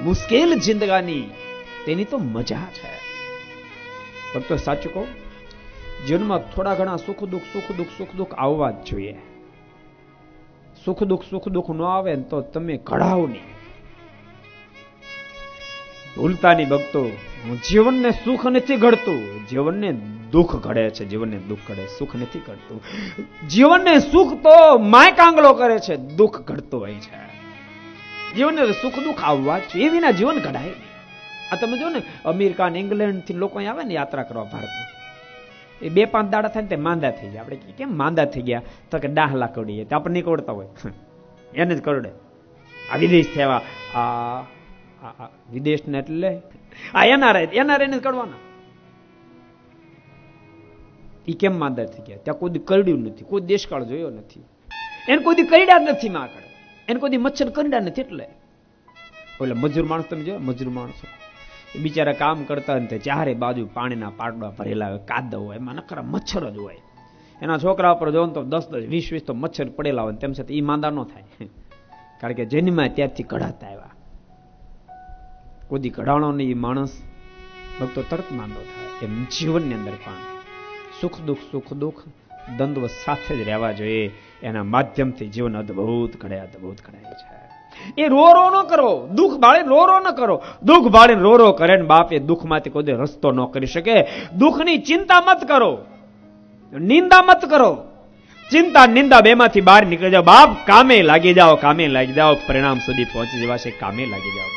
મુશ્કેલ જિંદગાની તેની તો મજા છે. ભક્તો સાચું કહું, જીવનમાં થોડા ઘણા સુખ દુઃખ આવવા જ જોઈએ. સુખ દુઃખ ન આવે ને તો તમે ઘડાવ નહીં. ભૂલતાની ભક્તો, જીવનને સુખ નથી ઘડતું, જીવનને દુઃખ ઘડે છે. જીવનને દુઃખ ઘડે, સુખ નથી ઘડતું. જીવનને સુખ તો માય કાંગળો કરે છે, દુઃખ ઘડતો હોય છે. જીવનને સુખ દુઃખ આવવા જ જોઈએ, એ વિના જીવન ઘડાય નહીં. આ તમે જો ને, અમેરિકા ને ઇંગ્લેન્ડ થી લોકો આવે ને યાત્રા કરવા ભારતમાં, એ 2-5 દાડા થાય ને તે માંદા થઈ ગયા. આપણે કેમ માંદા થઈ ગયા? તો કે ડાહલા કડીએ, આપણે નહીં કવડતા હોય, એને જ કરડે. આ વિદેશ થયા, આ વિદેશ ને એટલે એનઆરઆઈ ને કરવાના. એ કેમ માંદા થઈ ગયા? ત્યાં કોઈ કરડ્યું નથી, કોઈ દેશકાળ જોયો નથી, એને કોઈ કરડ્યા નથી. માં આગળ એને કોઈ મચ્છર કરડ્યા નથી. એટલે ઓલા મજૂર માણસ તમે જો, મજૂર માણસો એ બિચારા કામ કરતા ને ચારે બાજુ પાણીના પાટડા ભરેલા હોય, કાદવ હોય, એમાં નકરા મચ્છર જ હોય. એના છોકરા ઉપર જોવો તો 10-10, 20-20 તો મચ્છર પડેલા હોય. તેમ છતાં એ માંદા ન થાય, કારણ કે જન્મમાં ત્યારથી કઢાતા આવ્યા. કોઈ કઢાણો નહીં એ માણસ ભક્તો તરત માંદો થાય. એમ જીવનની અંદર પણ સુખ દુઃખ દ્વંદ્વ સાથે જ રહેવા જોઈએ. એના માધ્યમથી જીવન અદભુત ઘડાય છે. એ રો ન કરો, દુઃખ બાળે રો ન કરો. દુઃખ બાળે રો કરે ને બાપ એ દુઃખમાંથી કોઈ રસ્તો ન કરી શકે. દુઃખની ચિંતા મત કરો, નિંદા મત કરો. ચિંતા નિંદા બેમાંથી બહાર નીકળી જાઓ. બાપ કામે લાગી જાઓ, પરિણામ સુધી પહોંચી જવાશે. કામે લાગી જાઓ.